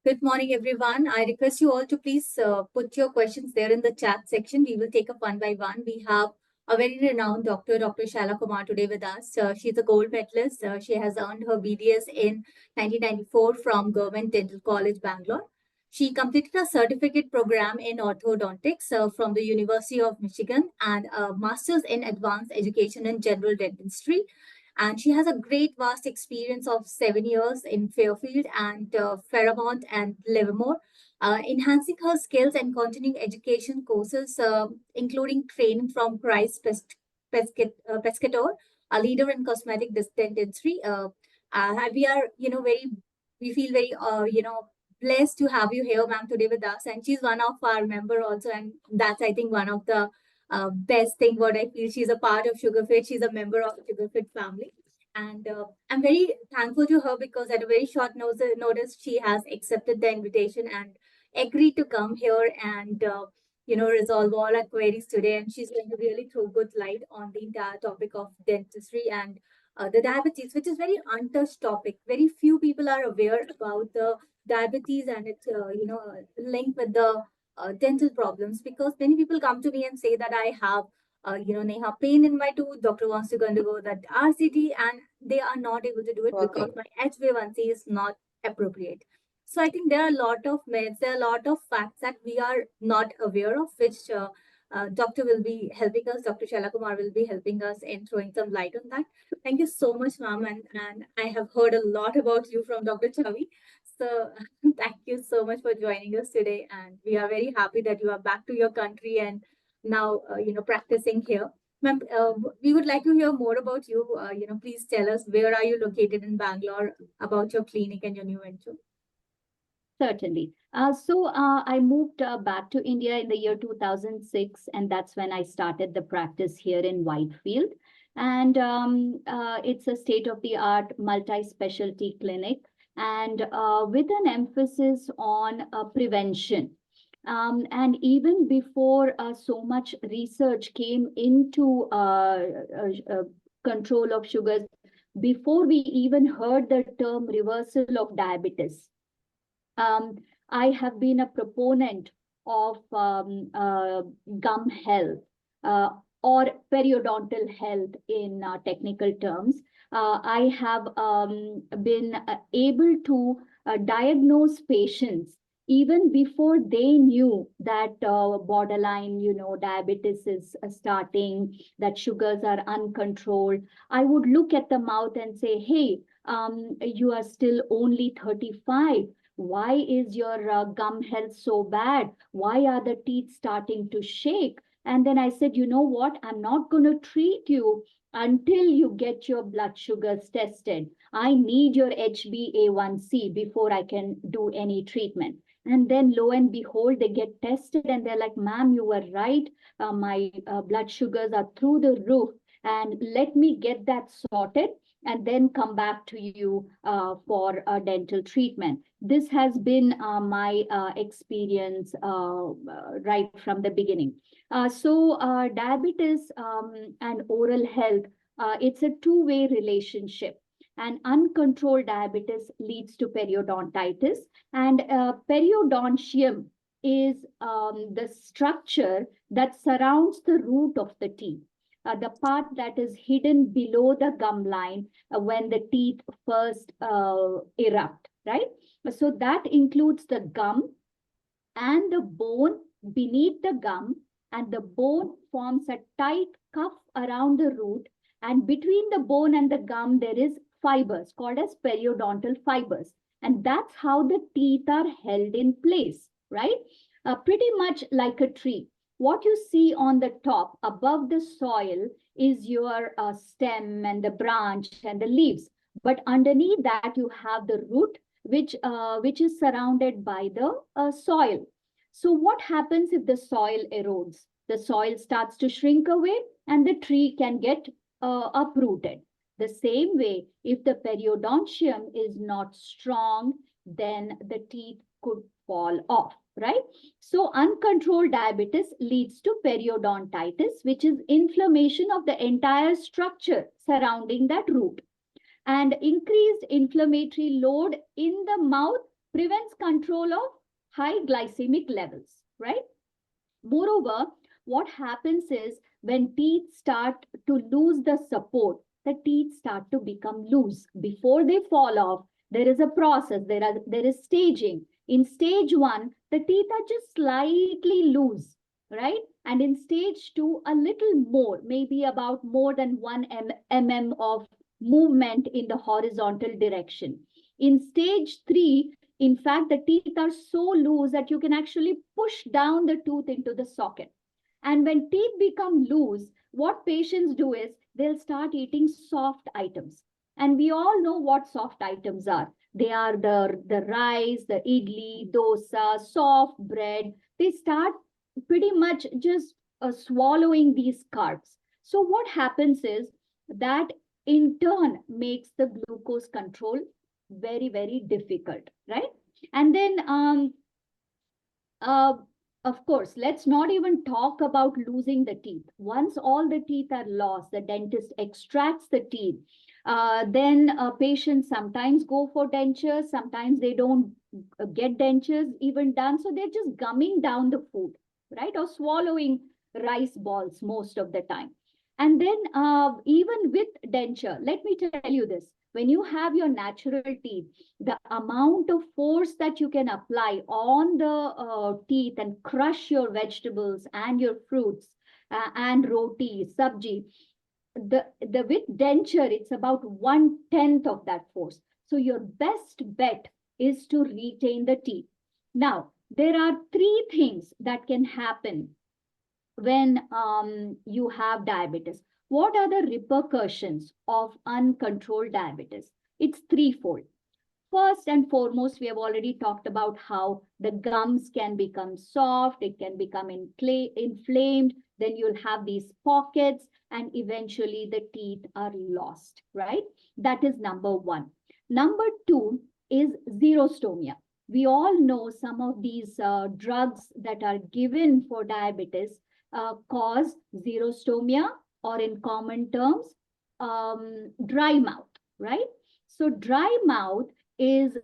Good morning, everyone. I request you all to please put your questions there in the chat section. We will take up one by one. We have a very renowned doctor, Dr. Shala Kumar, today with us. She's a gold medalist. She has earned her BDS in 1994 from Government Dental College, Bangalore. She completed a certificate program in orthodontics from the University of Michigan and a master's in advanced education in general dentistry, and she has a great vast experience of 7 years in Fairfield and Fairmont and Livermore, enhancing her skills and continuing education courses, including training from Pescator, a leader in cosmetic dentistry. We are, we feel very, blessed to have you here, ma'am, today with us. And she's one of our member also, and that's, I think, one of the best thing what I feel. She's a part of Sugarfit. She's a member of Sugarfit family. And I'm very thankful to her because at a very short notice, she has accepted the invitation and agreed to come here and, resolve all our queries today. And she's going to really throw good light on the entire topic of dentistry and the diabetes, which is very untouched topic. Very few people are aware about the diabetes and its, link with the dental problems, because many people come to me and say that I have Neha, pain in my tooth. Doctor wants to undergo that RCT, and they are not able to do it because my HbA1c is not appropriate. So I think there are a lot of myths, there are a lot of facts that we are not aware of, which doctor will be helping us. Dr. Shala Kumar will be helping us in throwing some light on that. Thank you so much, ma'am, and I have heard a lot about you from Dr. Chavi. So thank you so much for joining us today, and we are very happy that you are back to your country and now practicing here. Ma'am, we would like to hear more about you. Please tell us, where are you located in Bangalore, about your clinic and your new venture. Certainly. So I moved back to India in the year 2006, and that's when I started the practice here in Whitefield. And it's a state-of-the-art multi-specialty clinic, and with an emphasis on prevention. And even before so much research came into control of sugars, before we even heard the term reversal of diabetes, I have been a proponent of gum health or periodontal health in technical terms. I have been able to diagnose patients even before they knew that borderline, diabetes is starting, that sugars are uncontrolled. I would look at the mouth and say, hey, you are still only 35. Why is your gum health so bad? Why are the teeth starting to shake? And then I said, you know what? I'm not going to treat you until you get your blood sugars tested. I need your HbA1c before I can do any treatment. And then lo and behold, they get tested and they're like, ma'am, you were right. My blood sugars are through the roof. And let me get that sorted and then come back to you for a dental treatment. This has been my experience right from the beginning. So diabetes and oral health, it's a two-way relationship. And uncontrolled diabetes leads to periodontitis. And periodontium is the structure that surrounds the root of the teeth. The part that is hidden below the gum line when the teeth first erupt, right? So that includes the gum and the bone beneath the gum, and the bone forms a tight cuff around the root, and between the bone and the gum there is fibers called as periodontal fibers, and that's how the teeth are held in place, right? Pretty much like a tree. What you see on the top above the soil is your stem and the branch and the leaves, but underneath that you have the root, which is surrounded by the soil. So what happens if the soil erodes? The soil starts to shrink away and the tree can get uprooted. The same way, if the periodontium is not strong, then the teeth could fall off, right? So uncontrolled diabetes leads to periodontitis, which is inflammation of the entire structure surrounding that root. And increased inflammatory load in the mouth prevents control of high glycemic levels, right? Moreover, what happens is when teeth start to lose the support, the teeth start to become loose. Before they fall off, there is a process, there is staging. In stage one, the teeth are just slightly loose, right? And in stage two, a little more, maybe about more than 1 mm of movement in the horizontal direction. In stage three, in fact, the teeth are so loose that you can actually push down the tooth into the socket. And when teeth become loose, what patients do is they'll start eating soft items. And we all know what soft items are. They are the rice, the idli, dosa, soft bread. They start pretty much just swallowing these carbs. So what happens is that in turn makes the glucose control very, very difficult, right? And then uh, of course, let's not even talk about losing the teeth. Once all the teeth are lost, the dentist extracts the teeth. Then patients sometimes go for dentures, sometimes they don't get dentures even done. So they're just gumming down the food, right? Or swallowing rice balls most of the time. And then even with denture, let me tell you this. When you have your natural teeth, the amount of force that you can apply on the teeth and crush your vegetables and your fruits and roti, sabji, the with denture, it's about 1/10 of that force. So your best bet is to retain the teeth. Now, there are three things that can happen when you have diabetes. What are the repercussions of uncontrolled diabetes? It's threefold. First and foremost, we have already talked about how the gums can become soft, it can become inflamed, then you'll have these pockets, and eventually the teeth are lost, right? That is number one. Number two is xerostomia. We all know some of these drugs that are given for diabetes cause xerostomia, or in common terms, dry mouth, right? So dry mouth is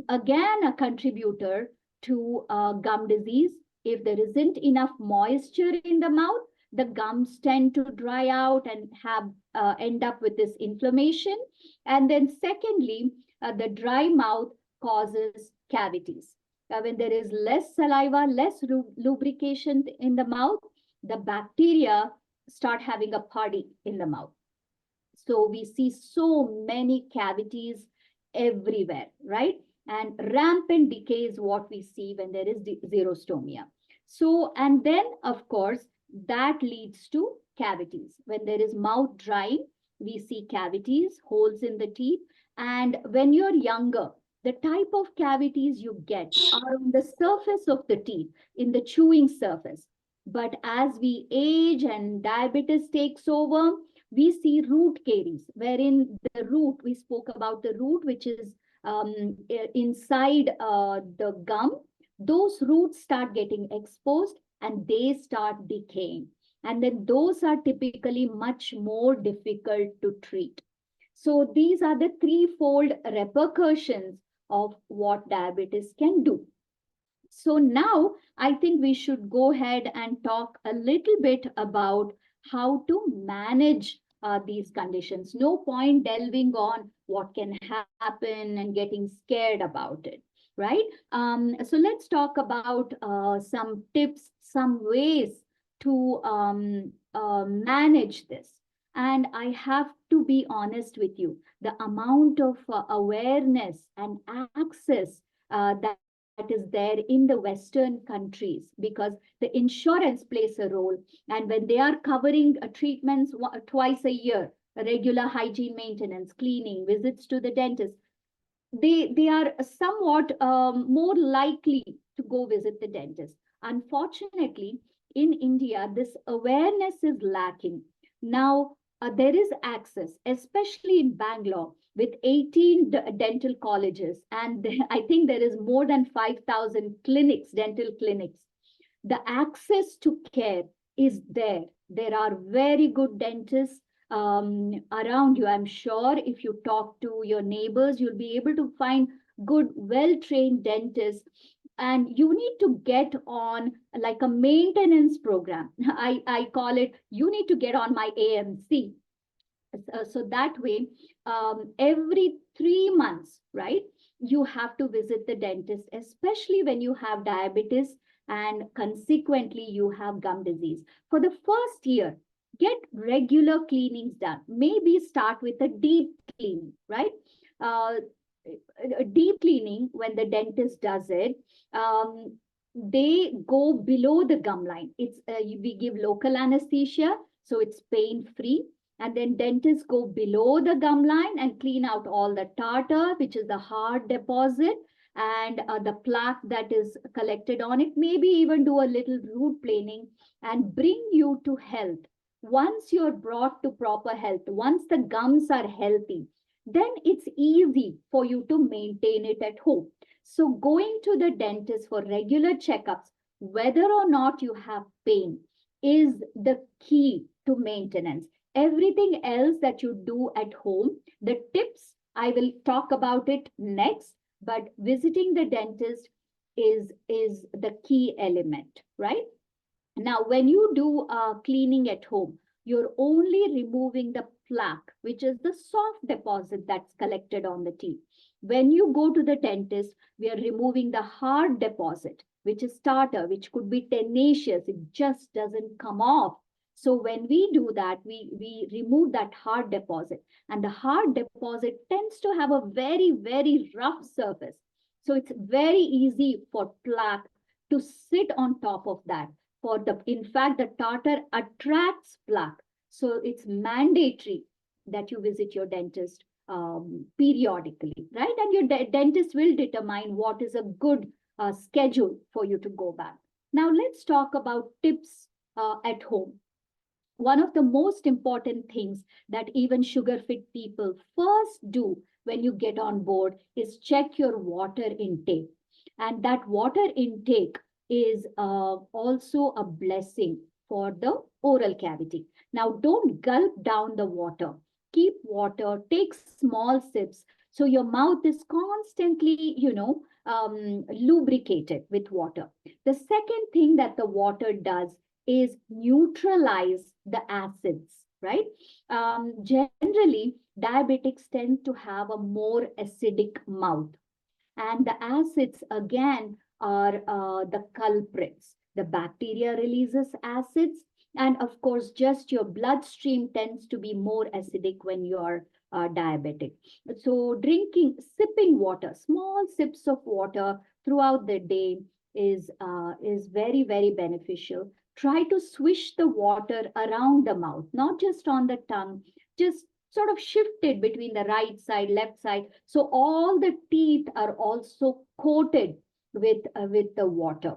again a contributor to gum disease. If there isn't enough moisture in the mouth, the gums tend to dry out and have end up with this inflammation. And then secondly, the dry mouth causes cavities. When there is less saliva, less lubrication in the mouth, the bacteria start having a party in the mouth. So we see so many cavities everywhere, right? And rampant decay is what we see when there is xerostomia. So, and then of course, that leads to cavities. When there is mouth drying, we see cavities, holes in the teeth. And when you're younger, the type of cavities you get are on the surface of the teeth, in the chewing surface. But as we age and diabetes takes over, we see root caries, wherein the root, we spoke about the root, which is inside the gum. Those roots start getting exposed and they start decaying. And then those are typically much more difficult to treat. So these are the threefold repercussions of what diabetes can do. So now I think we should go ahead and talk a little bit about how to manage these conditions. No point delving on what can happen and getting scared about it, right? So let's talk about some tips, some ways to manage this. And I have to be honest with you, the amount of awareness and access that is there in the Western countries, because the insurance plays a role. And when they are covering treatments twice a year, regular hygiene maintenance, cleaning, visits to the dentist, they are somewhat more likely to go visit the dentist. Unfortunately, in India, this awareness is lacking. Now, there is access, especially in Bangalore, with 18 dental colleges, and I think there is more than 5,000 clinics, dental clinics. The access to care is there. There are very good dentists around you. I'm sure if you talk to your neighbors, you'll be able to find good, well-trained dentist, and you need to get on like a maintenance program. I call it, you need to get on my AMC. So that way, every 3 months, right, you have to visit the dentist, especially when you have diabetes and consequently you have gum disease. For the first year, get regular cleanings done. Maybe start with a deep cleaning, right? uh, a deep cleaning, when the dentist does it, they go below the gum line. It's we give local anesthesia, so it's pain free, and then dentists go below the gum line and clean out all the tartar, which is the hard deposit, and the plaque that is collected on it. Maybe even do a little root planing and bring you to health. Once you're brought to proper health, once the gums are healthy, then it's easy for you to maintain it at home. So going to the dentist for regular checkups, whether or not you have pain, is the key to maintenance. Everything else that you do at home, the tips, I will talk about it next, but visiting the dentist is the key element, right? Now, when you do cleaning at home, you're only removing the plaque, which is the soft deposit that's collected on the teeth. When you go to the dentist, we are removing the hard deposit, which is tartar, which could be tenacious. It just doesn't come off. So when we do that, we remove that hard deposit. And the hard deposit tends to have a very, very rough surface. So it's very easy for plaque to sit on top of that. For the, in fact, the tartar attracts plaque. So it's mandatory that you visit your dentist periodically, right? And your dentist will determine what is a good schedule for you to go back. Now let's talk about tips at home. One of the most important things that even sugar fit people first do when you get on board is check your water intake. And that water intake is also a blessing for the oral cavity. Now, don't gulp down the water. Keep water, take small sips. So your mouth is constantly, lubricated with water. The second thing that the water does is neutralize the acids, right? Generally, diabetics tend to have a more acidic mouth. And the acids, again, are the culprits. The bacteria releases acids. And of course, just your bloodstream tends to be more acidic when you're diabetic. So sipping water, small sips of water throughout the day is very, very beneficial. Try to swish the water around the mouth, not just on the tongue, just sort of shifted between the right side, left side. So all the teeth are also coated with the water.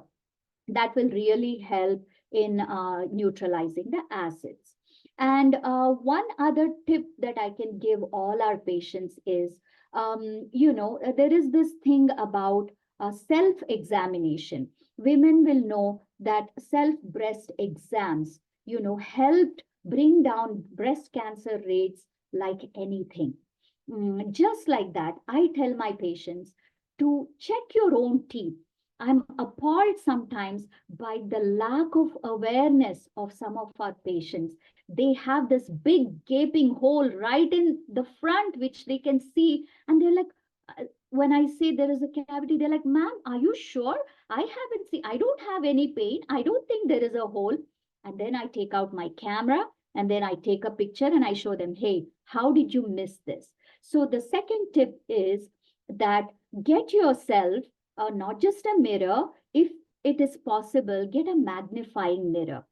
That will really help in neutralizing the acids. And one other tip that I can give all our patients is, there is this thing about self-examination. Women will know that self-breast exams, helped bring down breast cancer rates like anything. Just like that, I tell my patients to check your own teeth. I'm appalled sometimes by the lack of awareness of some of our patients. They have this big gaping hole right in the front, which they can see. And they're like, when I say there is a cavity, they're like, ma'am, are you sure? I haven't seen, I don't have any pain. I don't think there is a hole. And then I take out my camera and then I take a picture and I show them, hey, how did you miss this? So the second tip is that get yourself not just a mirror, if it is possible, get a magnifying mirror.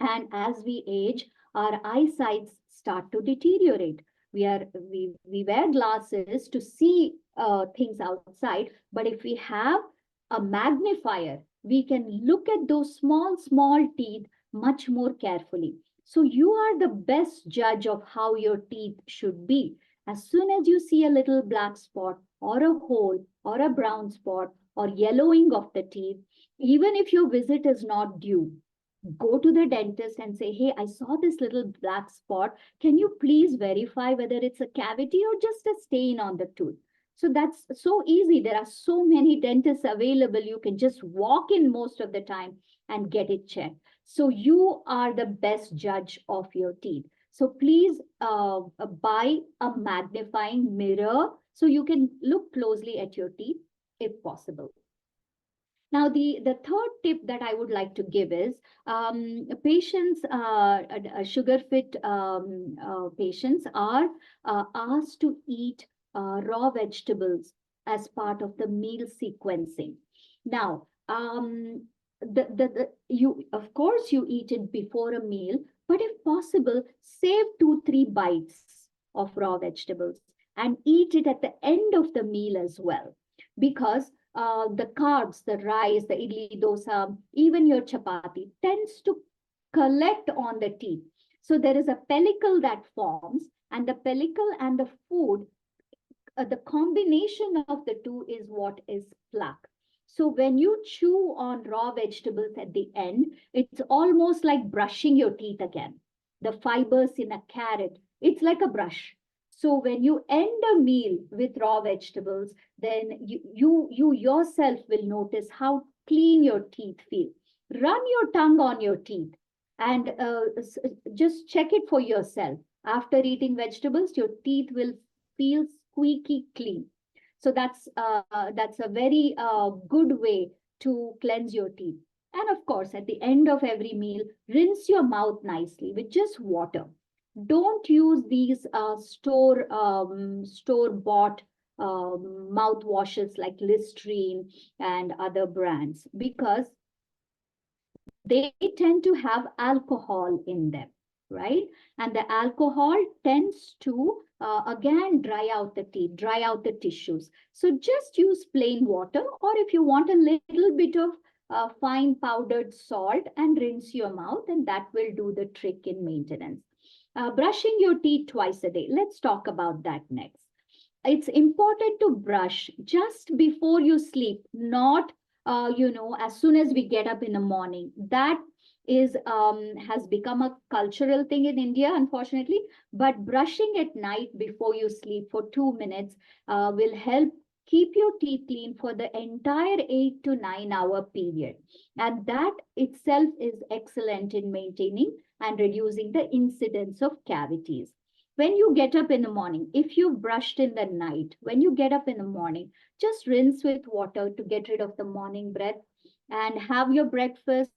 And as we age, our eyesight start to deteriorate. We wear glasses to see things outside, but if we have a magnifier, we can look at those small teeth much more carefully. So you are the best judge of how your teeth should be. As soon as you see a little black spot or a hole or a brown spot or yellowing of the teeth, even if your visit is not due, go to the dentist and say, hey, I saw this little black spot. Can you please verify whether it's a cavity or just a stain on the tooth? So that's so easy. There are so many dentists available. You can just walk in most of the time and get it checked. So you are the best judge of your teeth. So please buy a magnifying mirror so you can look closely at your teeth if possible. Now, the third tip that I would like to give is patients, sugar fit patients are asked to eat raw vegetables as part of the meal sequencing. Now, you, of course, you eat it before a meal, but if possible, save 2-3 bites of raw vegetables and eat it at the end of the meal as well, because the carbs, the rice, the idli, dosa, even your chapati tends to collect on the teeth. So there is a pellicle that forms, and the pellicle and the food, the combination of the two is what is plaque. So when you chew on raw vegetables at the end, it's almost like brushing your teeth again. The fibers in a carrot, it's like a brush. So when you end a meal with raw vegetables, then you yourself will notice how clean your teeth feel. Run your tongue on your teeth and just check it for yourself. After eating vegetables, your teeth will feel squeaky clean. So that's a very good way to cleanse your teeth. And of course, at the end of every meal, rinse your mouth nicely with just water. Don't use these store bought mouthwashes like Listerine and other brands, because they tend to have alcohol in them, right? And the alcohol tends to, again, dry out the teeth, dry out the tissues. So just use plain water, or if you want a little bit of fine powdered salt, and rinse your mouth, and that will do the trick in maintenance. Brushing your teeth twice a day. Let's talk about that next. It's important to brush just before you sleep, not as soon as we get up in the morning. That is has become a cultural thing in India, unfortunately. But brushing at night before you sleep for 2 minutes will help keep your teeth clean for the entire 8 to 9 hour period. And that itself is excellent in maintaining and reducing the incidence of cavities. When you get up in the morning, if you brushed in the night, when you get up in the morning, just rinse with water to get rid of the morning breath, and have your breakfast,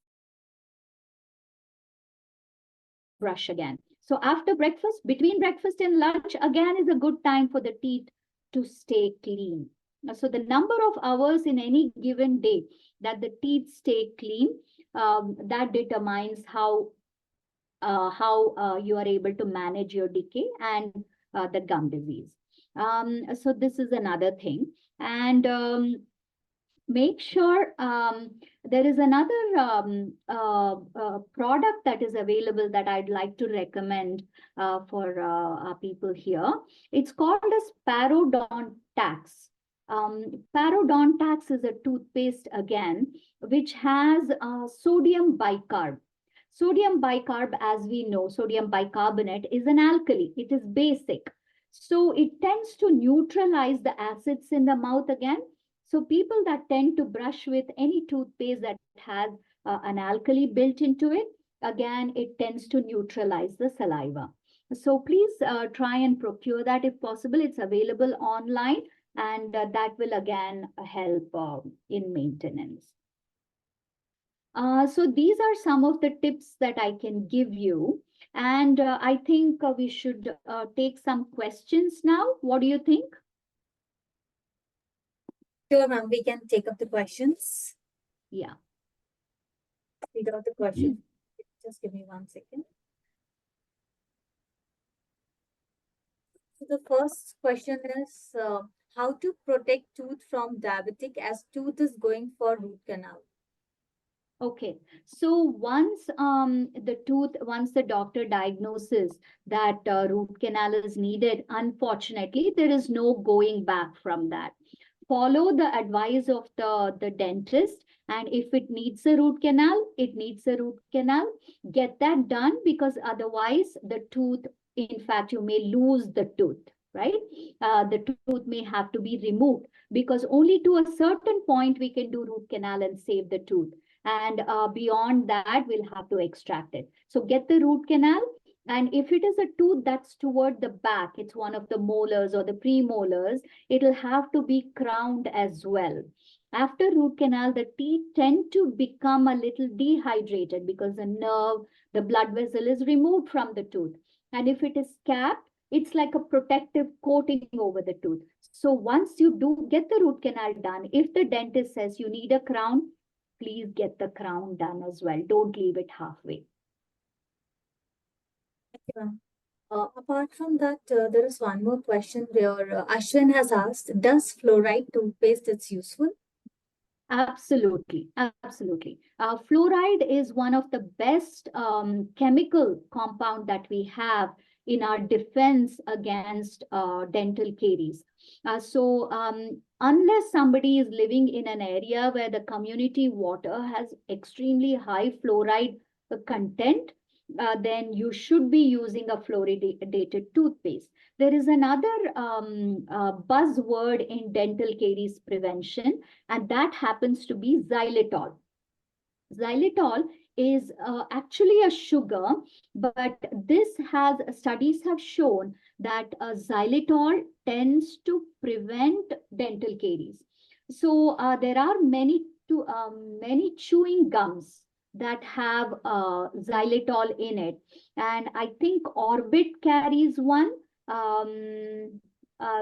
brush again. So after breakfast, between breakfast and lunch, again is a good time for the teeth to stay clean. So the number of hours in any given day that the teeth stay clean, that determines how you are able to manage your decay and the gum disease. So this is another thing. And make sure there is another product that is available that I'd like to recommend for our people here. It's called as Parodontax. Parodontax is a toothpaste again, which has sodium bicarb. Sodium bicarb, as we know, sodium bicarbonate is an alkali. It is basic. So it tends to neutralize the acids in the mouth again. So people that tend to brush with any toothpaste that has an alkali built into it, again, it tends to neutralize the saliva. So please try and procure that if possible. It's available online, and that will again help in maintenance. So these are some of the tips that I can give you. And I think we should take some questions now. What do you think? Sure, ma'am. We can take up the questions. Yeah. Read out the question. Just give me 1 second. So the first question is how to protect tooth from diabetic as tooth is going for root canal. Okay, so once once the doctor diagnoses that root canal is needed, unfortunately, there is no going back from that. Follow the advice of the dentist, and if it needs a root canal, it needs a root canal. Get that done, because otherwise the tooth, in fact, you may lose the tooth. right? The tooth may have to be removed, because only to a certain point we can do root canal and save the tooth. And beyond that, we'll have to extract it. So get the root canal. And if it is a tooth that's toward the back, it's one of the molars or the premolars, it'll have to be crowned as well. After root canal, the teeth tend to become a little dehydrated because the nerve, the blood vessel is removed from the tooth. And if it is capped, it's like a protective coating over the tooth. So once you do get the root canal done, if the dentist says you need a crown, please get the crown done as well. Don't leave it halfway. Yeah. Apart from that, there is one more question where Ashwin has asked, does fluoride toothpaste is useful? Absolutely, absolutely. Fluoride is one of the best chemical compound that we have in our defense against dental caries. Unless somebody is living in an area where the community water has extremely high fluoride content, then you should be using a fluoridated toothpaste. There is another buzzword in dental caries prevention, and that happens to be xylitol. Xylitol is actually a sugar, but studies have shown that xylitol tends to prevent dental caries. So there are many chewing gums that have xylitol in it, and I think Orbit carries one.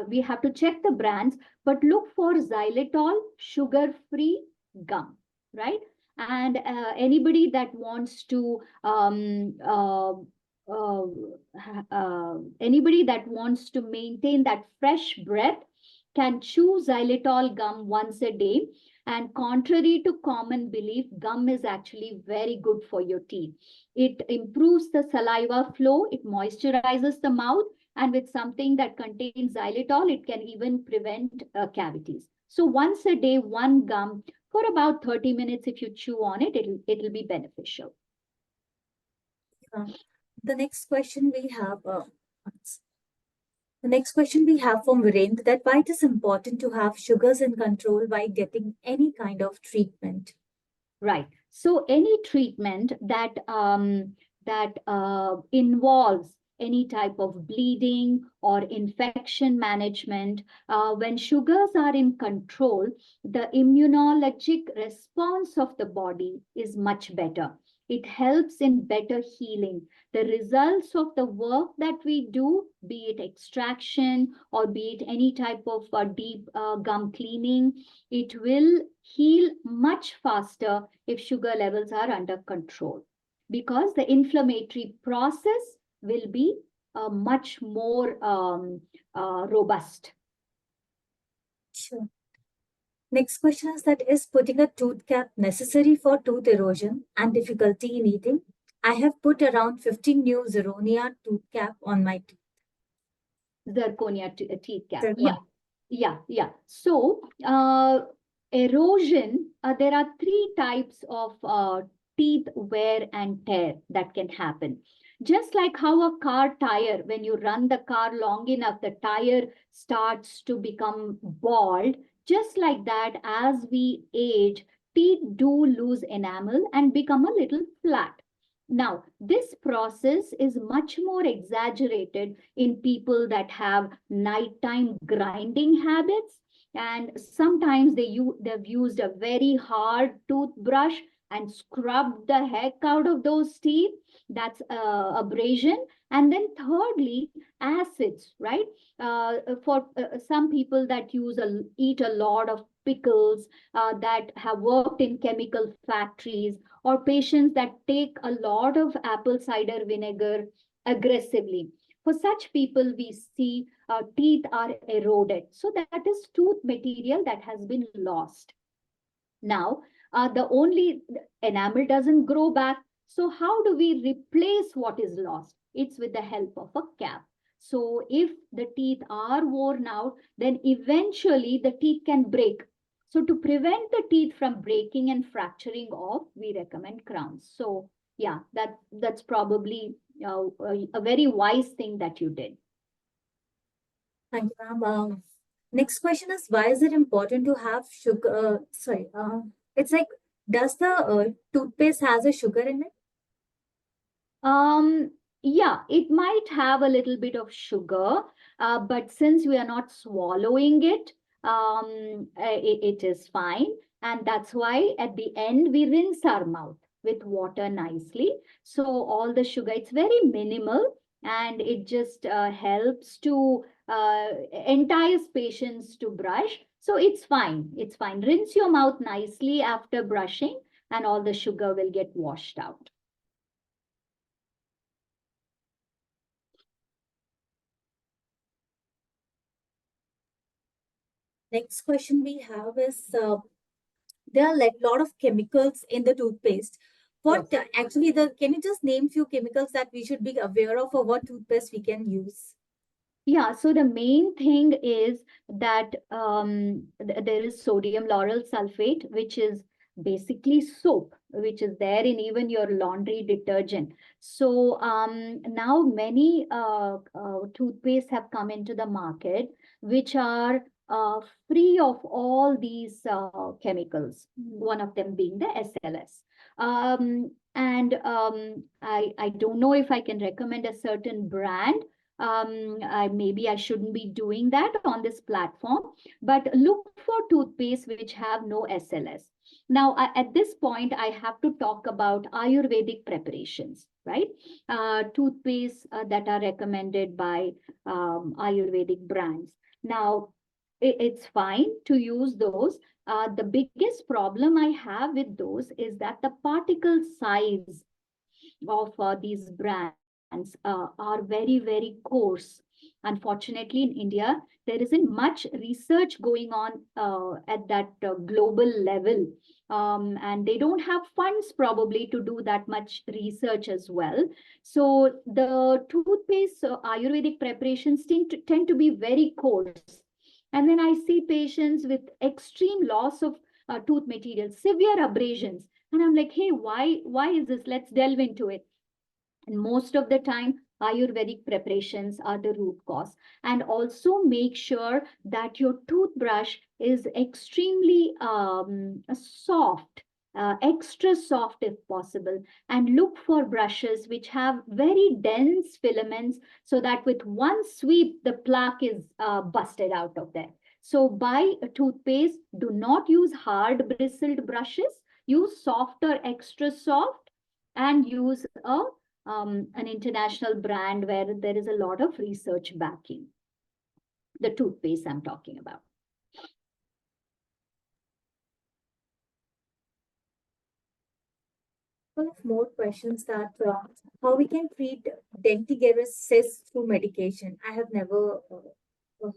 We have to check the brands, but look for xylitol sugar-free gum, right? And anybody that wants to uh, anybody that wants to maintain that fresh breath can chew xylitol gum once a day. And contrary to common belief, gum is actually very good for your teeth. It improves the saliva flow, it moisturizes the mouth, and with something that contains xylitol, it can even prevent cavities. So once a day, one gum for about 30 minutes. If you chew on it, it'll be beneficial. Uh, the next question we have, the next question we have from Virendra, that why it is important to have sugars in control while getting any kind of treatment. Right. So any treatment that involves any type of bleeding or infection management, when sugars are in control, the immunologic response of the body is much better. It helps in better healing. The results of the work that we do, be it extraction or be it any type of deep gum cleaning, it will heal much faster if sugar levels are under control, because the inflammatory process will be much more robust. Sure. Next question is that is putting a tooth cap necessary for tooth erosion and difficulty in eating? I have put around 15 new Zirconia tooth cap on my teeth. Zirconia teeth cap. Zirconia. Yeah. So erosion, there are three types of teeth wear and tear that can happen. Just like how a car tire, when you run the car long enough, the tire starts to become bald. Just like that, as we age, teeth do lose enamel and become a little flat. Now, this process is much more exaggerated in people that have nighttime grinding habits. And sometimes they've used a very hard toothbrush and scrubbed the heck out of those teeth. That's abrasion. And then thirdly, acids, right? For some people that eat a lot of pickles, that have worked in chemical factories, or patients that take a lot of apple cider vinegar aggressively. For such people, we see teeth are eroded. So that is tooth material that has been lost. Now, the enamel doesn't grow back. So how do we replace what is lost? It's with the help of a cap. So if the teeth are worn out, then eventually the teeth can break. So to prevent the teeth from breaking and fracturing off, we recommend crowns. So yeah, that's probably a very wise thing that you did. Thank you, ma'am. Next question is, why is it important to have sugar? It's like, does the toothpaste has a sugar in it? Um, yeah, it might have a little bit of sugar, but since we are not swallowing it, it is fine. And that's why at the end we rinse our mouth with water nicely. So all the sugar, it's very minimal and it just helps to entice patients to brush. So it's fine. It's fine. Rinse your mouth nicely after brushing and all the sugar will get washed out. Next question we have is, there are like a lot of chemicals in the toothpaste. Yes. What actually the can you just name few chemicals that we should be aware of, or what toothpaste we can use? Yeah, so the main thing is that there is sodium lauryl sulfate, which is basically soap, which is there in even your laundry detergent. So now many toothpaste have come into the market, which are free of all these chemicals, one of them being the SLS. And I don't know if I can recommend a certain brand. Maybe I shouldn't be doing that on this platform, but look for toothpaste which have no SLS. Now, at this point, I have to talk about Ayurvedic preparations, right? Toothpaste that are recommended by Ayurvedic brands. Now, it's fine to use those. The biggest problem I have with those is that the particle size of these brands are very, very coarse. Unfortunately, in India, there isn't much research going on at that global level. And they don't have funds probably to do that much research as well. So the toothpaste Ayurvedic preparations tend to be very coarse. And then I see patients with extreme loss of tooth material, severe abrasions. And I'm like, hey, why is this? Let's delve into it. And most of the time, Ayurvedic preparations are the root cause. And also make sure that your toothbrush is extremely soft, extra soft if possible. And look for brushes which have very dense filaments so that with one sweep, the plaque is busted out of there. So buy a toothpaste. Do not use hard bristled brushes. Use softer, extra soft, and use an international brand where there is a lot of research backing. The toothpaste I'm talking about. One of more questions that how we can treat dentigerous cysts through medication. I have never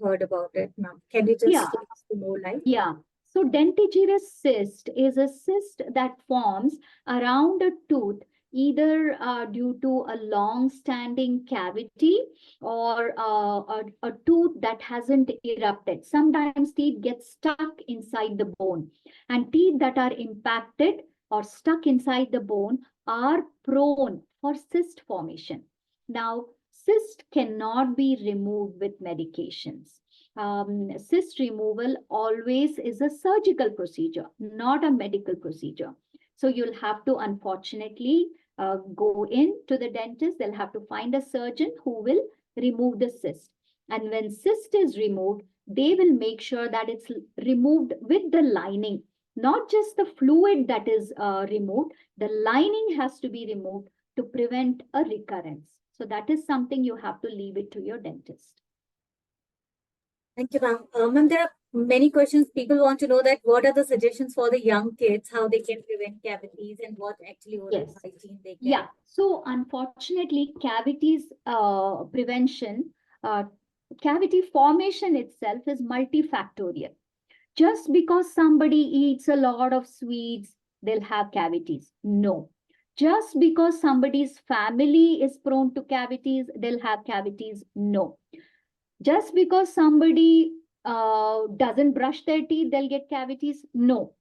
heard about it, ma'am. Can you just Yeah, give us more light? yeah. So dentigerous cyst is a cyst that forms around a tooth, either due to a long-standing cavity or a tooth that hasn't erupted. Sometimes teeth get stuck inside the bone, and teeth that are impacted or stuck inside the bone are prone for cyst formation. Now, cyst cannot be removed with medications. Cyst removal always is a surgical procedure, not a medical procedure. So you'll have to, unfortunately, go in to the dentist. They'll have to find a surgeon who will remove the cyst. And when cyst is removed, they will make sure that it's removed with the lining, not just the fluid that is removed. The lining has to be removed to prevent a recurrence. So that is something you have to leave it to your dentist. Thank you, ma'am. Ma'am, there are many questions. People want to know that what are the suggestions for the young kids, how they can prevent cavities, and what actually oral Yes. hygiene they can. Yeah. So unfortunately, cavities prevention, cavity formation itself is multifactorial. Just because somebody eats a lot of sweets, they'll have cavities. No. Just because somebody's family is prone to cavities, they'll have cavities. No. Just because somebody doesn't brush their teeth, they'll get cavities. No.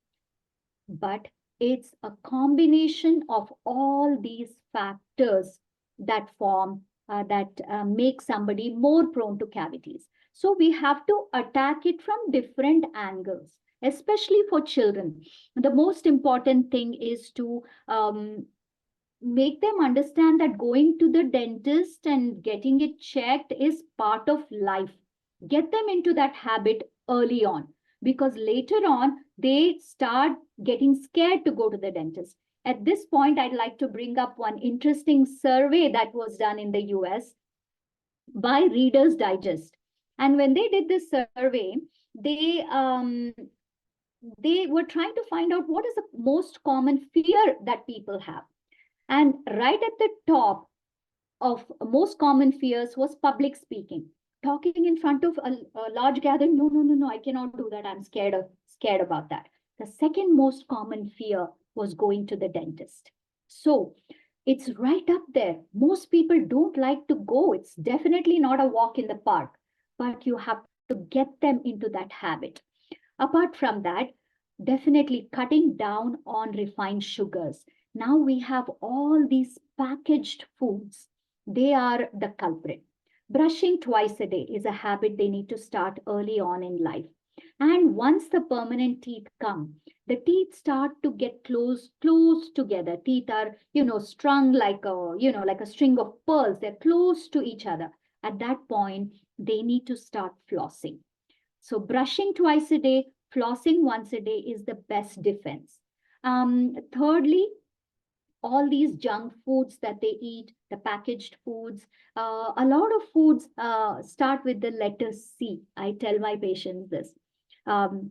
But it's a combination of all these factors that form that make somebody more prone to cavities. So we have to attack it from different angles, especially for children. The most important thing is to make them understand that going to the dentist and getting it checked is part of life. Get them into that habit early on, because later on they start getting scared to go to the dentist. At this point, I'd like to bring up one interesting survey that was done in the US by Reader's Digest. And when they did this survey, they they were trying to find out what is the most common fear that people have. And right at the top of most common fears was public speaking. Talking in front of a large gathering, no, I cannot do that. I'm scared about that. The second most common fear was going to the dentist. So it's right up there. Most people don't like to go. It's definitely not a walk in the park, but you have to get them into that habit. Apart from that, definitely cutting down on refined sugars. Now we have all these packaged foods. They are the culprit. Brushing twice a day is a habit they need to start early on in life. And once the permanent teeth come, the teeth start to get close together. Teeth are, strung like a string of pearls. They're close to each other. At that point, they need to start flossing. So brushing twice a day, flossing once a day is the best defense. Thirdly, all these junk foods that they eat, the packaged foods, a lot of foods start with the letter C. I tell my patients this.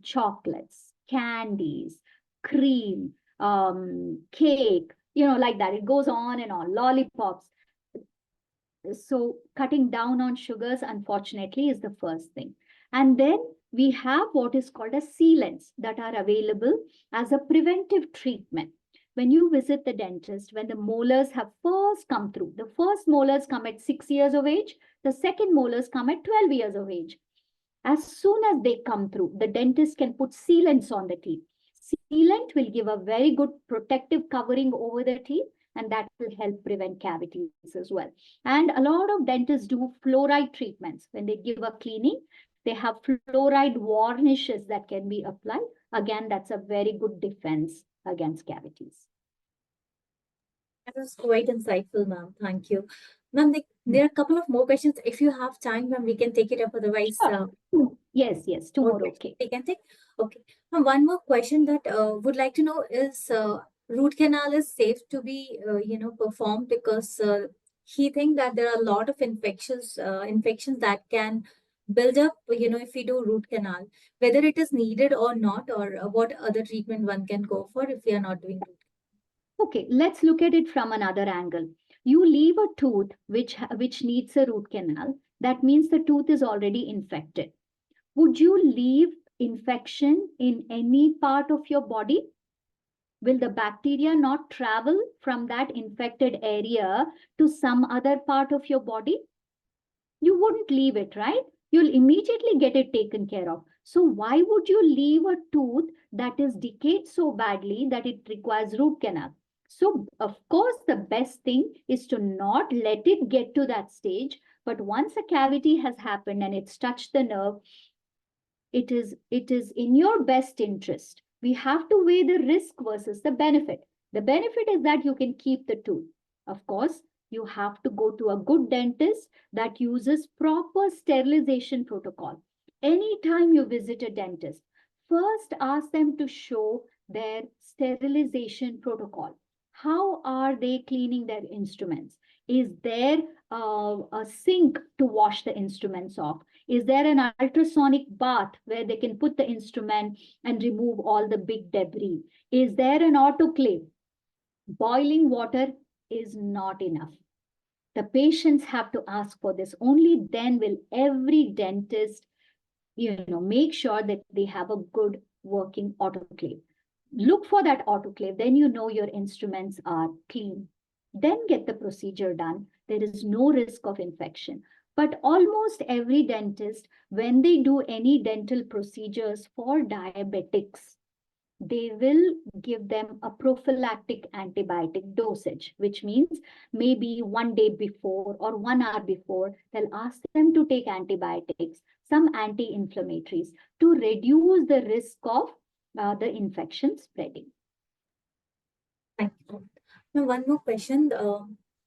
Chocolates, candies, cream, cake, like that. It goes on and on. Lollipops. So cutting down on sugars, unfortunately, is the first thing. And then we have what is called as sealants that are available as a preventive treatment. When you visit the dentist, when the molars have first come through, the first molars come at 6 years of age, the second molars come at 12 years of age. As soon as they come through, the dentist can put sealants on the teeth. Sealant will give a very good protective covering over the teeth, and that will help prevent cavities as well. And a lot of dentists do fluoride treatments. When they give a cleaning, they have fluoride varnishes that can be applied. Again, that's a very good defense against cavities. That was quite insightful, ma'am. Thank you. Ma'am, there are a couple of more questions. If you have time, ma'am, we can take it up. Otherwise, Sure. Yes, more tomorrow. questions Okay. we can take. Okay. Ma'am, one more question that would like to know is root canal is safe to be, performed because he think that there are a lot of infections that can build up, if we do root canal, whether it is needed or not, or what other treatment one can go for if we are not doing root. Okay, let's look at it from another angle. You leave a tooth which needs a root canal. That means the tooth is already infected. Would you leave infection in any part of your body? Will the bacteria not travel from that infected area to some other part of your body? You wouldn't leave it, right? You'll immediately get it taken care of. So why would you leave a tooth that is decayed so badly that it requires root canal? So of course, the best thing is to not let it get to that stage. But once a cavity has happened and it's touched the nerve, it is in your best interest. We have to weigh the risk versus the benefit. The benefit is that you can keep the tooth. Of course, you have to go to a good dentist that uses proper sterilization protocol. Anytime you visit a dentist, first ask them to show their sterilization protocol. How are they cleaning their instruments? Is there a sink to wash the instruments off? Is there an ultrasonic bath where they can put the instrument and remove all the big debris? Is there an autoclave? Boiling water is not enough. The patients have to ask for this. Only then will every dentist, make sure that they have a good working autoclave. Look for that autoclave, then you know your instruments are clean. Then get the procedure done. There is no risk of infection. But almost every dentist, when they do any dental procedures for diabetics, they will give them a prophylactic antibiotic dosage, which means maybe 1 day before or 1 hour before, they'll ask them to take antibiotics, some anti-inflammatories, to reduce the risk of the infection spreading. Thank you. Now, one more question.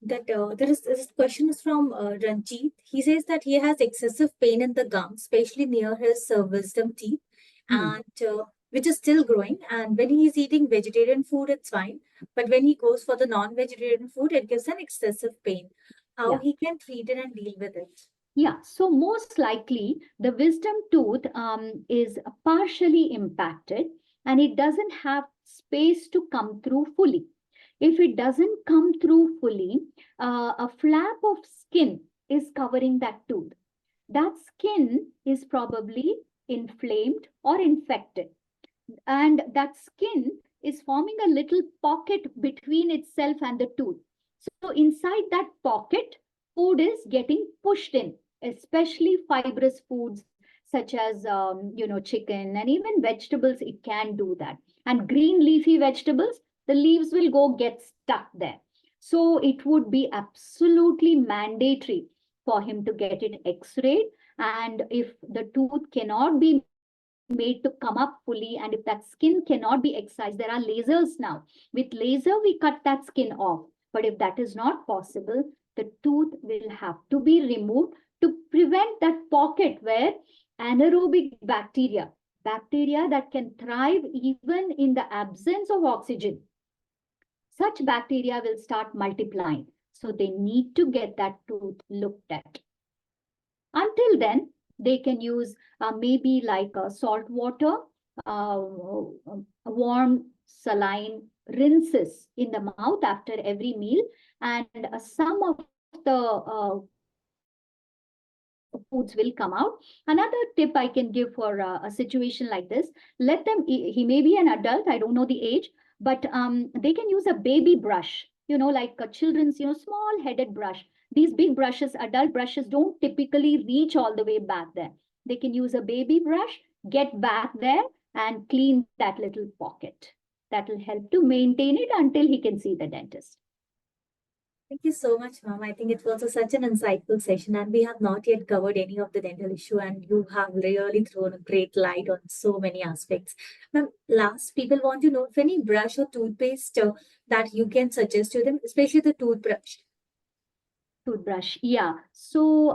This question is from Ranjit. He says that he has excessive pain in the gums, especially near his wisdom teeth, Hmm. and which is still growing. And when he is eating vegetarian food, it's fine. But when he goes for the non-vegetarian food, it gives an excessive pain. How Yeah. he can treat it and deal with it? Yeah, so most likely the wisdom tooth is partially impacted and it doesn't have space to come through fully. If it doesn't come through fully, a flap of skin is covering that tooth. That skin is probably inflamed or infected, and that skin is forming a little pocket between itself and the tooth. So inside that pocket, food is getting pushed in, especially fibrous foods such as chicken and even vegetables. It can do that. And green leafy vegetables, the leaves will go get stuck there. So it would be absolutely mandatory for him to get it x-rayed. And if the tooth cannot be made to come up fully, and if that skin cannot be excised, there are lasers now. With laser we cut that skin off, but if that is not possible, the tooth will have to be removed to prevent that pocket where anaerobic bacteria that can thrive even in the absence of oxygen, such bacteria will start multiplying. So they need to get that tooth looked at. Until then, they can use maybe like salt water, warm saline rinses in the mouth after every meal, and some of the foods will come out. Another tip I can give for a situation like this, let them, he may be an adult, I don't know the age, but they can use a baby brush, like a children's, small headed brush. These big brushes, adult brushes, don't typically reach all the way back there. They can use a baby brush, get back there and clean that little pocket. That will help to maintain it until he can see the dentist. Thank you so much, ma'am. I think it was such an insightful session, and we have not yet covered any of the dental issue, and you have really thrown a great light on so many aspects. Ma'am, last, people want to know if any brush or toothpaste that you can suggest to them, especially the toothbrush. Toothbrush, yeah. So,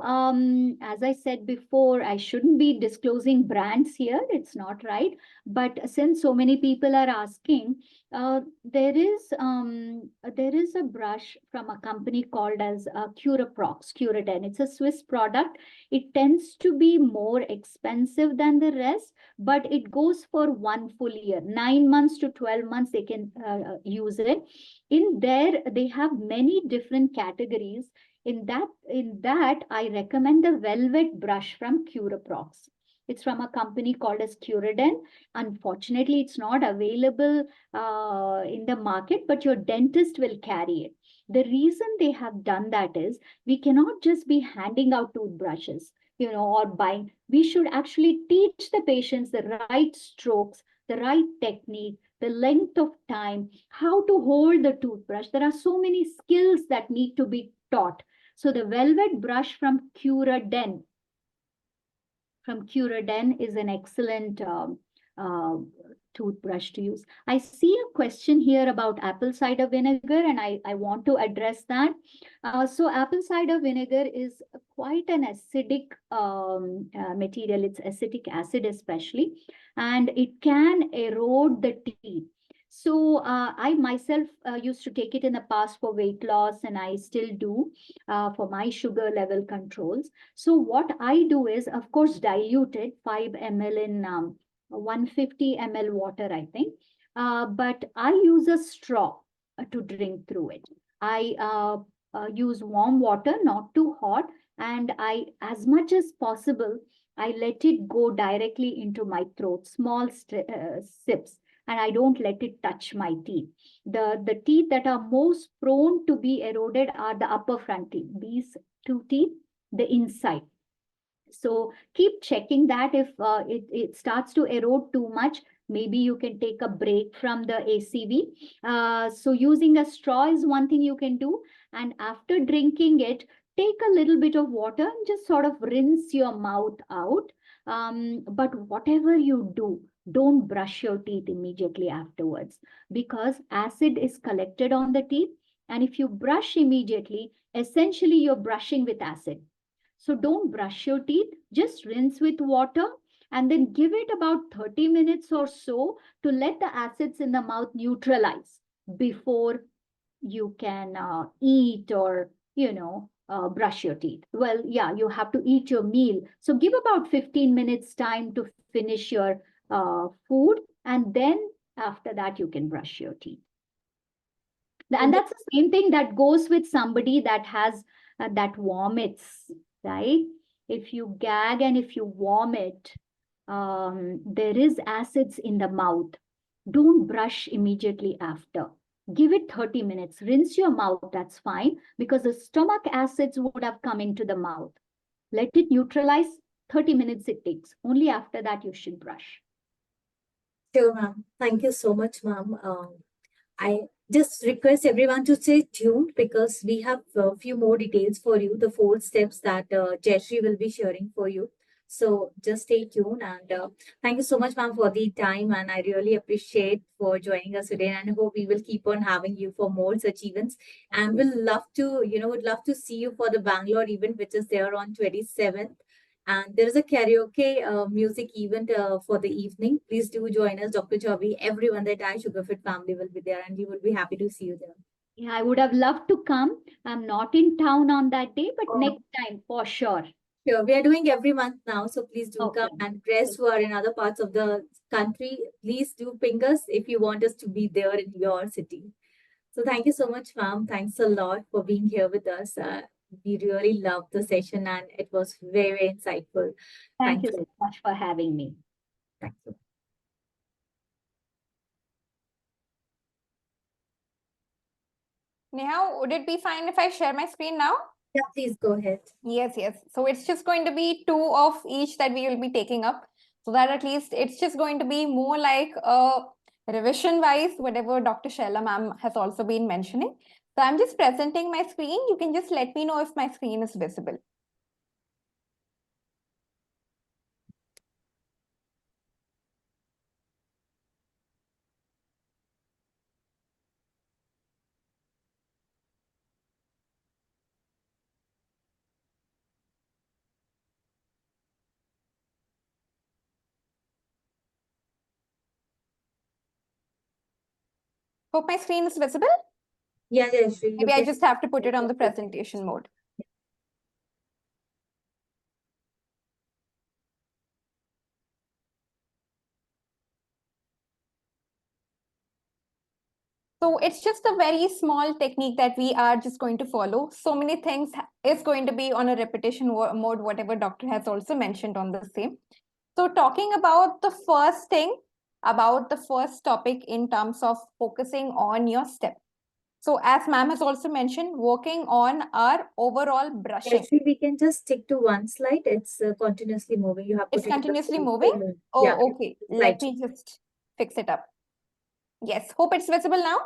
as I said before, I shouldn't be disclosing brands here. It's not right. But since so many people are asking, there is a brush from a company called as Curaden. It's a Swiss product. It tends to be more expensive than the rest, but it goes for 1 full year, 9 months to 12 months. They can use it. In there, they have many different categories. In that, I recommend the velvet brush from Curaprox. It's from a company called as Curaden. Unfortunately, it's not available in the market, but your dentist will carry it. The reason they have done that is we cannot just be handing out toothbrushes, or buying. We should actually teach the patients the right strokes, the right technique, the length of time, how to hold the toothbrush. There are so many skills that need to be taught. So the velvet brush from Curaden is an excellent uh, toothbrush to use. I see a question here about apple cider vinegar, and I want to address that. So apple cider vinegar is quite an acidic material. It's acetic acid especially, and it can erode the teeth. So I myself used to take it in the past for weight loss, and I still do for my sugar level controls. So what I do is, of course, diluted 5 ml in 150 ml water, I think. But I use a straw to drink through it. I use warm water, not too hot, and as much as possible, I let it go directly into my throat, small sips, and I don't let it touch my teeth. The teeth that are most prone to be eroded are the upper front teeth. These two teeth, the inside. So keep checking that if it starts to erode too much, Maybe you can take a break from the ACV. So using a straw is one thing you can do. And after drinking it, take a little bit of water and just sort of rinse your mouth out. But whatever you do, don't brush your teeth immediately afterwards, because acid is collected on the teeth. And if you brush immediately, essentially you're brushing with acid. So don't brush your teeth, just rinse with water and then give it about 30 minutes or so to let the acids in the mouth neutralize before you can eat or, brush your teeth. Well, yeah, you have to eat your meal. So give about 15 minutes time to finish your food. And then after that, you can brush your teeth. And that's the same thing that goes with somebody that has that vomits, right? If you gag and if you vomit, there is acids in the mouth. Don't brush immediately after. Give it 30 minutes. Rinse your mouth, that's fine, because the stomach acids would have come into the mouth. Let it neutralize. 30 minutes it takes. Only after that you should brush. Sure, ma'am. Thank you so much, ma'am. I just request everyone to stay tuned because we have a few more details for you, the 4 steps that Jayashree will be sharing for you. So just stay tuned and thank you so much, ma'am, for the time. And I really appreciate for joining us today. And I hope we will keep on having you for more such events. And we'll love to, would love to see you for the Bangalore event, which is there on 27th. And there is a karaoke music event for the evening. Please do join us, Dr. Chavi. Everyone, the entire Sugarfit family will be there, and we will be happy to see you there. Yeah, I would have loved to come. I'm not in town on that day, but next time for sure. Sure, we are doing every month now, so please do Okay. come. And rest who are in other parts of the country, please do ping us if you want us to be there in your city. So thank you so much, ma'am. Thanks a lot for being here with us. We really loved the session and it was very, very insightful. Thank you so much for having me. Thank you. Neha, would it be fine if I share my screen now? Yeah, please go ahead. Yes. So it's just going to be 2 of each that we will be taking up. So that at least it's just going to be more like a revision wise, whatever Dr. Shaila ma'am has also been mentioning. So I'm just presenting my screen. You can just let me know if my screen is visible. Hope my screen is visible. Yeah, Jayashree. Maybe I just have to put it on the presentation mode. So it's just a very small technique that we are just going to follow. So many things is going to be on a repetition mode, whatever doctor has also mentioned on the same. So talking about the first thing, about the first topic in terms of focusing on your step. So as ma'am has also mentioned, working on our overall brushing. Actually, we can just stick to one slide. It's continuously moving. You have It's continuously moving? Oh, yeah. Okay. Let me just fix it up. Yes. Hope it's visible now.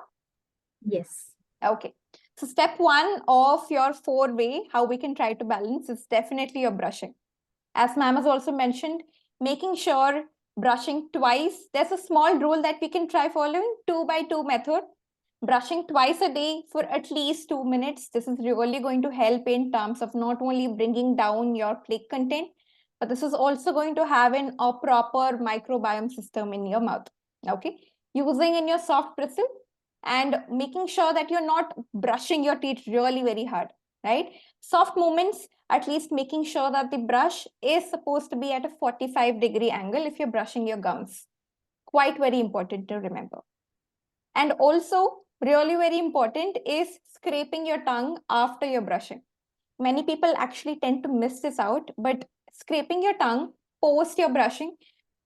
Yes. Okay. So step 1 of your 4-way, how we can try to balance is definitely your brushing. As ma'am has also mentioned, making sure brushing twice. There's a small rule that we can try following, 2x2 method. Brushing twice a day for at least 2 minutes. This is really going to help in terms of not only bringing down your plaque content, but this is also going to have a proper microbiome system in your mouth. Okay. Using in your soft bristle and making sure that you're not brushing your teeth really very hard, right? Soft movements, at least making sure that the brush is supposed to be at a 45-degree angle if you're brushing your gums. Quite very important to remember. And also, really very important is scraping your tongue after you're brushing. Many people actually tend to miss this out, but scraping your tongue post your brushing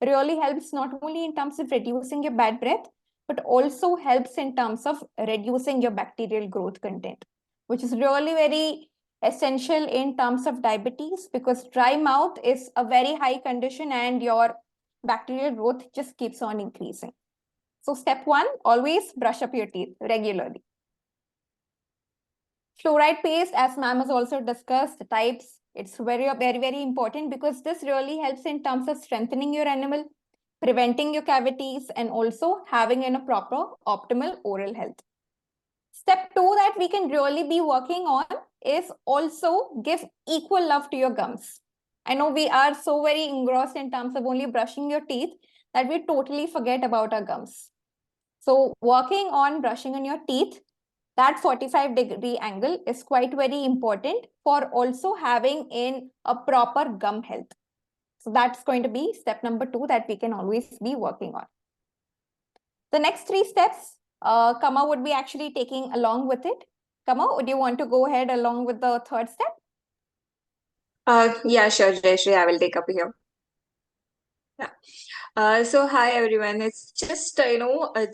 really helps not only in terms of reducing your bad breath, but also helps in terms of reducing your bacterial growth content, which is really very essential in terms of diabetes because dry mouth is a very high condition and your bacterial growth just keeps on increasing. So step 1, always brush up your teeth regularly. Fluoride paste, as ma'am has also discussed, the types, it's very important because this really helps in terms of strengthening your enamel, preventing your cavities, and also having a proper optimal oral health. Step 2 that we can really be working on is also give equal love to your gums. I know we are so very engrossed in terms of only brushing your teeth that we totally forget about our gums. So working on brushing on your teeth, that 45-degree angle is quite very important for also having in a proper gum health. So that's going to be step number 2 that we can always be working on. The next 3 steps, Kama would be actually taking along with it. Kama, would you want to go ahead along with the 3rd step? Yeah, sure, Jayashree, I will take up here. Yeah. So hi everyone. It's just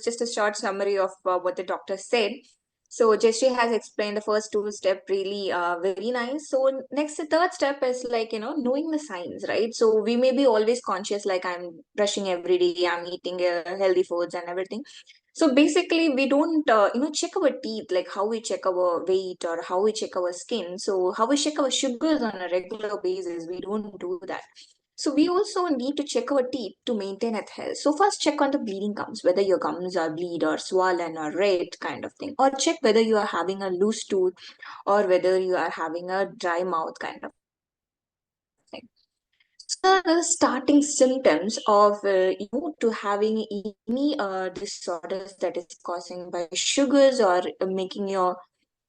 just a short summary of what the doctor said. So Jayashree has explained the first 2 step really very nice. So next, the 3rd step is like knowing the signs, right? So we may be always conscious like I'm brushing every day, I'm eating healthy foods and everything. So basically, we don't check our teeth like how we check our weight or how we check our skin. So how we check our sugars on a regular basis, we don't do that. So we also need to check our teeth to maintain its health. So first check on the bleeding gums, whether your gums are bleed or swollen or red kind of thing. Or check whether you are having a loose tooth or whether you are having a dry mouth kind of thing. So the starting symptoms of to having any disorders that is causing by sugars or making your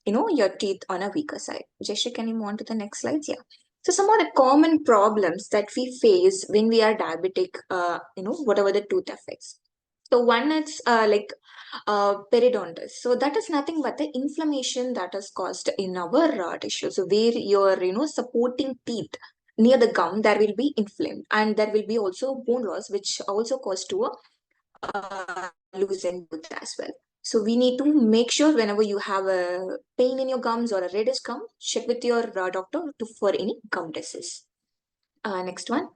your teeth on a weaker side. Jeshri, can you move on to the next slides? Yeah. So some of the common problems that we face when we are diabetic, whatever the tooth affects. So one is periodontitis. So that is nothing but the inflammation that is caused in our tissue. So where your supporting teeth near the gum, there will be inflamed, and there will be also bone loss, which also cause to a loosen tooth as well. So we need to make sure whenever you have a pain in your gums or a reddish gum, check with your doctor for any gum disease. Next one.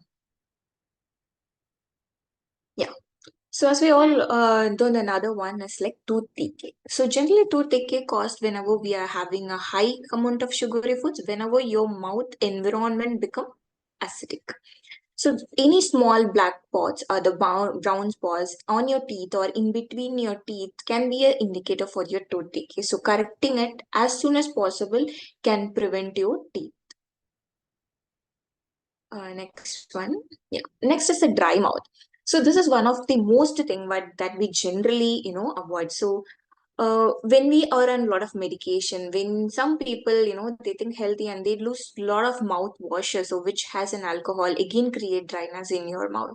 Yeah. So as we all know, another one is like tooth decay. So generally tooth decay caused whenever we are having a high amount of sugary foods, whenever your mouth environment become acidic. So any small black spots or the brown spots on your teeth or in between your teeth can be an indicator for your tooth decay. So correcting it as soon as possible can prevent your teeth. Next one. Yeah. Next is the dry mouth. So this is one of the most thing that we generally avoid. So when we are on a lot of medication, when some people they think healthy and they lose a lot of mouth washes, so which has an alcohol again create dryness in your mouth.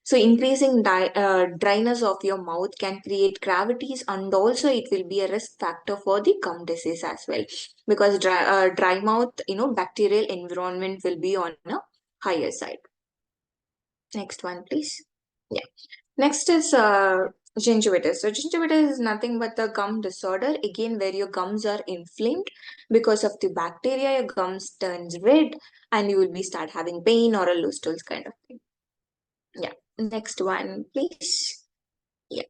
So increasing dryness of your mouth can create cavities, and also it will be a risk factor for the gum disease as well, because dry mouth bacterial environment will be on a higher side. Next one, please. Yeah. Next is gingivitis. So gingivitis is nothing but the gum disorder, again where your gums are inflamed because of the bacteria. Your gums turns red and you will be start having pain or a loose stools kind of thing. Yeah. Next one, please. Yeah.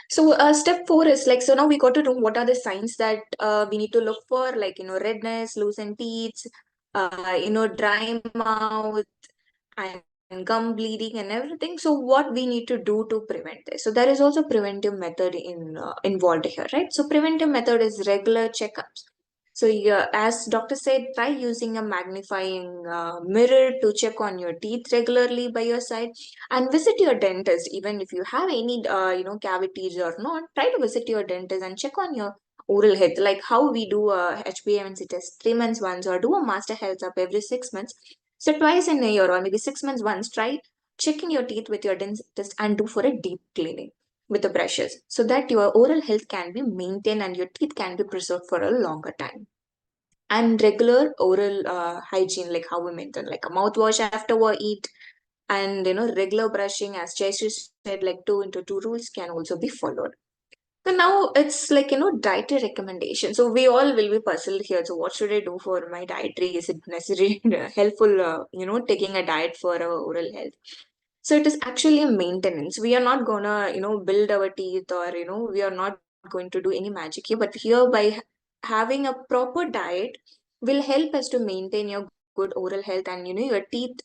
So step 4 is like, so now we got to know what are the signs that we need to look for, like redness, loosened teeth, dry mouth, and gum bleeding and everything. So what we need to do to prevent this? So there is also preventive method involved here, right? So preventive method is regular checkups. So yeah, as doctor said, try using a magnifying mirror to check on your teeth regularly by your side, and visit your dentist. Even if you have any cavities or not, try to visit your dentist and check on your oral health, like how we do a HbA1c test 3 months once, or do a master health up every 6 months. So twice in a year or maybe 6 months once, try checking your teeth with your dentist and do for a deep cleaning with the brushes, so that your oral health can be maintained and your teeth can be preserved for a longer time. And regular oral hygiene, like how we maintain, like a mouthwash after we eat, and regular brushing, as Jayshree said, like 2 into 2 rules can also be followed. So now it's like, dietary recommendation. So we all will be puzzled here. So what should I do for my dietary? Is it necessary, helpful, taking a diet for our oral health? So it is actually a maintenance. We are not gonna, build our teeth, or, we are not going to do any magic here. But here, by having a proper diet will help us to maintain your good oral health, and, your teeth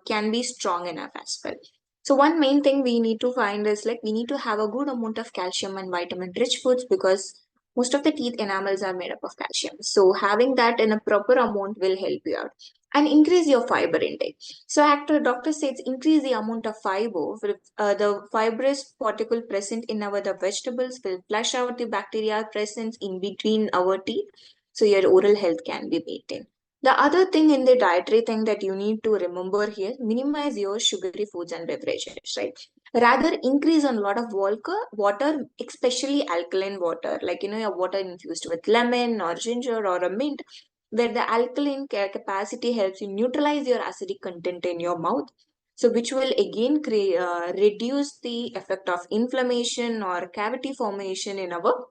can be strong enough as well. So one main thing we need to find is like we need to have a good amount of calcium and vitamin rich foods, because most of the teeth enamels are made up of calcium. So having that in a proper amount will help you out. And increase your fiber intake. So after doctor says increase the amount of fiber, the fibrous particle present in our the vegetables will flush out the bacteria present in between our teeth, so your oral health can be maintained. The other thing in the dietary thing that you need to remember here, minimize your sugary foods and beverages, right? Rather increase on a lot of water, especially alkaline water, like your water infused with lemon or ginger or a mint, where the alkaline capacity helps you neutralize your acidic content in your mouth. So which will again reduce the effect of inflammation or cavity formation in our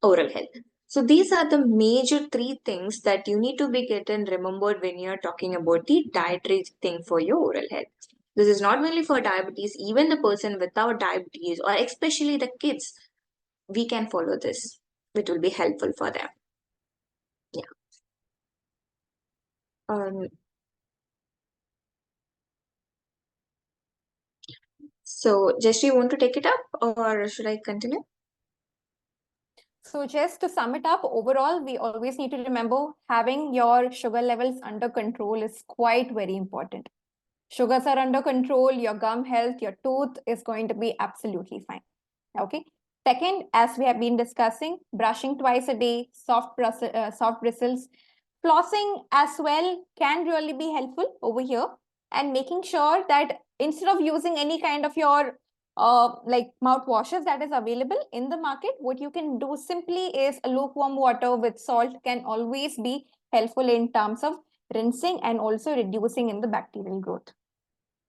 oral health. So these are the major three things that you need to be getting remembered when you're talking about the dietary thing for your oral health. This is not only for diabetes, even the person without diabetes or especially the kids, we can follow this. It will be helpful for them. Yeah. Um, so Jeshri, you want to take it up or should I continue? So just to sum it up, overall, we always need to remember having your sugar levels under control is quite very important. Sugars are under control, your gum health, your tooth is going to be absolutely fine. Okay. Second, as we have been discussing, brushing twice a day, soft bristles, flossing as well can really be helpful over here, and making sure that instead of using any kind of your like mouthwashes that is available in the market, what you can do simply is a lukewarm water with salt can always be helpful in terms of rinsing and also reducing in the bacterial growth.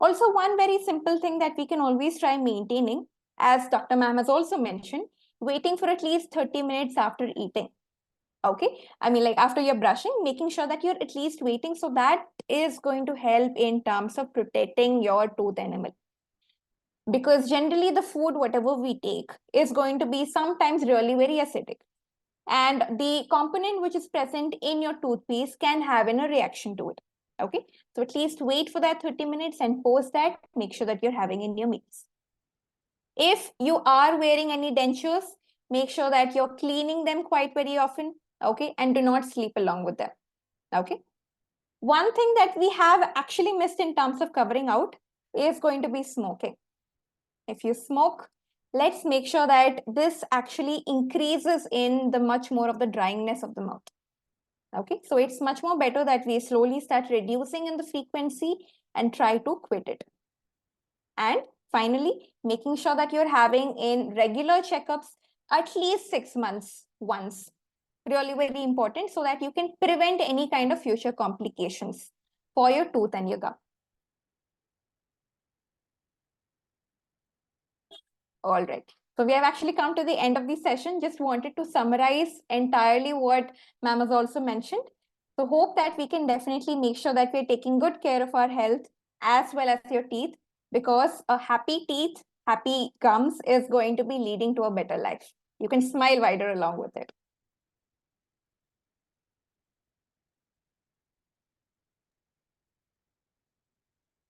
Also, one very simple thing that we can always try maintaining, as Dr. Ma'am has also mentioned, waiting for at least 30 minutes after eating. Okay, I mean, like after you're brushing, making sure that you're at least waiting. So that is going to help in terms of protecting your tooth enamel. Because generally, the food, whatever we take, is going to be sometimes really very acidic. And the component which is present in your toothpaste can have a reaction to it. Okay, so at least wait for that 30 minutes and post that, make sure that you're having in your meals. If you are wearing any dentures, make sure that you're cleaning them quite very often, okay, and do not sleep along with them, okay. One thing that we have actually missed in terms of covering out is going to be smoking. If you smoke, let's make sure that this actually increases in the much more of the dryingness of the mouth. Okay, so it's much more better that we slowly start reducing in the frequency and try to quit it. And finally, making sure that you're having in regular checkups at least 6 months once. Really very important so that you can prevent any kind of future complications for your tooth and your gum. All right. So we have actually come to the end of the session. Just wanted to summarize entirely what ma'am has also mentioned. So hope that we can definitely make sure that we're taking good care of our health as well as your teeth, because a happy teeth, happy gums is going to be leading to a better life. You can smile wider along with it.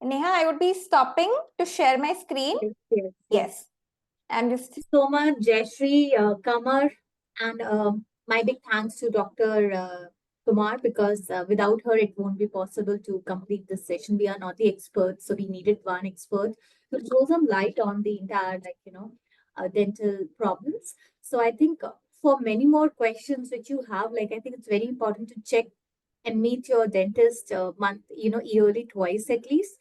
Neha, I would be stopping to share my screen. Yes. I'm just So much, Jayashree, Kamar, and my big thanks to Dr. Kumar, because without her, it won't be possible to complete this session. We are not the experts, so we needed one expert to throw some light on the entire, dental problems. So I think for many more questions which you have, I think it's very important to check and meet your dentist yearly twice at least.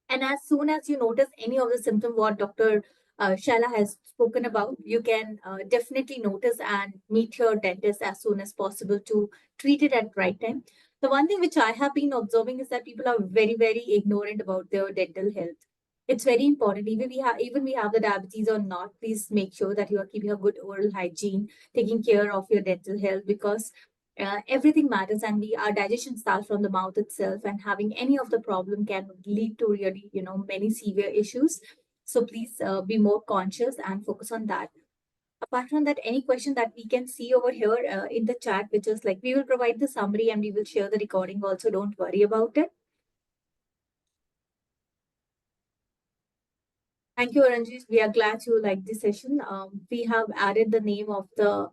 And as soon as you notice any of the symptom what Dr. Shala has spoken about, you can definitely notice and meet your dentist as soon as possible to treat it at right time. The one thing which I have been observing is that people are very, very ignorant about their dental health. It's very important. Even we have the diabetes or not, please make sure that you are keeping a good oral hygiene, taking care of your dental health, because everything matters, and our digestion starts from the mouth itself, and having any of the problem can lead to really, many severe issues. So please be more conscious and focus on that. Apart from that, any question that we can see over here in the chat, which is like, we will provide the summary and we will share the recording also. Don't worry about it. Thank you, Ranjit. We are glad you liked this session. We have added the name of the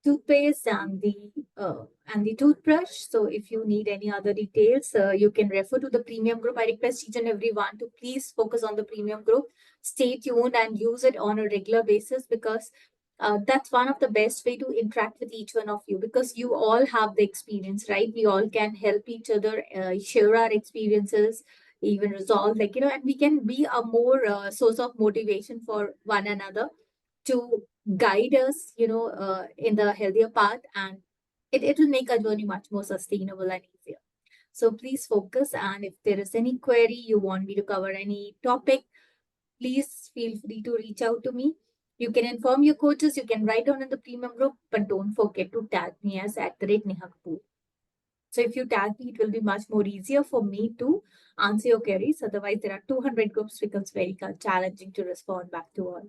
toothpaste and the toothbrush. So if you need any other details, you can refer to the premium group. I request each and everyone to please focus on the premium group. Stay tuned and use it on a regular basis, because that's one of the best way to interact with each one of you, because you all have the experience, right? We all can help each other, share our experiences, even resolve, and we can be a more source of motivation for one another to guide us, in the healthier path, and it will make our journey much more sustainable and easier. So please focus, and if there is any query, you want me to cover any topic, please feel free to reach out to me. You can inform your coaches, you can write down in the premium group, but don't forget to tag me as @Neha Kapoor. So if you tag me, it will be much more easier for me to answer your queries. Otherwise, there are 200 groups, becomes very challenging to respond back to all.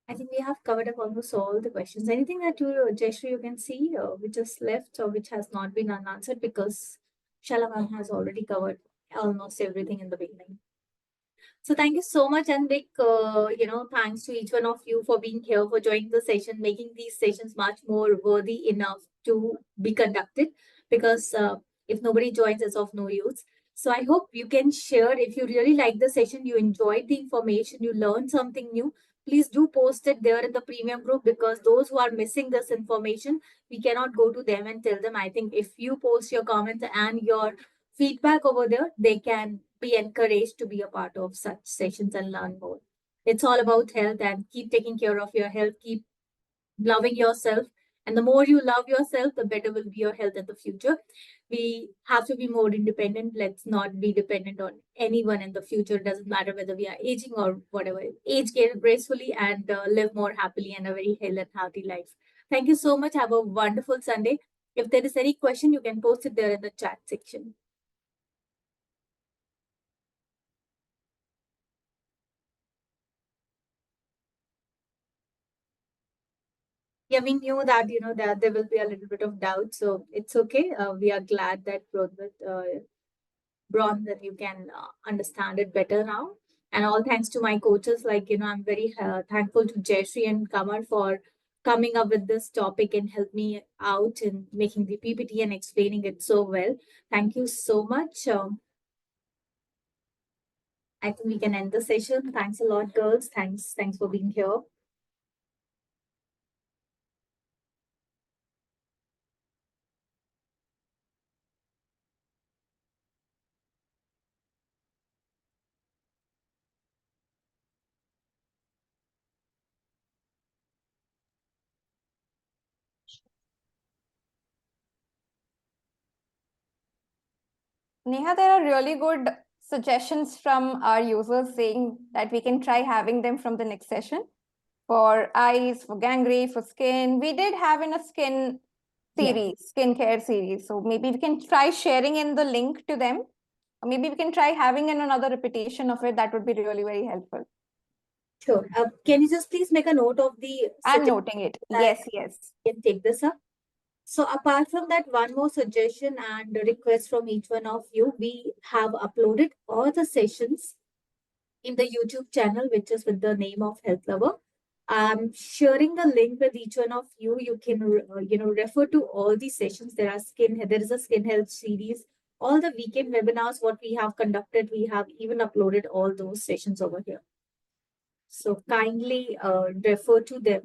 I think we have covered up almost all the questions. Anything that Jayashree, you can see which is left or which has not been unanswered, because Shalama has already covered almost everything in the beginning. So thank you so much, and big, thanks to each one of you for being here, for joining the session, making these sessions much more worthy enough to be conducted. Because if nobody joins, it's of no use. So I hope you can share. If you really like the session, you enjoyed the information, you learned something new, please do post it there in the premium group, because those who are missing this information, we cannot go to them and tell them. I think if you post your comments and your feedback over there, they can be encouraged to be a part of such sessions and learn more. It's all about health, and keep taking care of your health, keep loving yourself. And the more you love yourself, the better will be your health in the future. We have to be more independent. Let's not be dependent on anyone in the future. It doesn't matter whether we are aging or whatever. Age gracefully and live more happily and a very healthy life. Thank you so much. Have a wonderful Sunday. If there is any question, you can post it there in the chat section. Yeah, we knew that, that there will be a little bit of doubt, so it's okay. We are glad that Bron, that you can understand it better now. And all thanks to my coaches, I'm very thankful to Jayashree and Kamar for coming up with this topic and help me out in making the PPT and explaining it so well. Thank you so much. I think we can end the session. Thanks a lot, girls. Thanks for being here. Neha, there are really good suggestions from our users saying that we can try having them from the next session for eyes, for gangrene, for skin. We did have in a skin series, skincare series. So maybe we can try sharing in the link to them. Or maybe we can try having in another repetition of it. That would be really very helpful. Sure. Can you just please make a note of the... I'm noting it. Yes, yes. Can take this up. So apart from that, one more suggestion and request from each one of you. We have uploaded all the sessions in the YouTube channel, which is with the name of Health Lover. I'm sharing the link with each one of you. You can, refer to all these sessions. There is a skin health series. All the weekend webinars, what we have conducted, we have even uploaded all those sessions over here. So kindly refer to them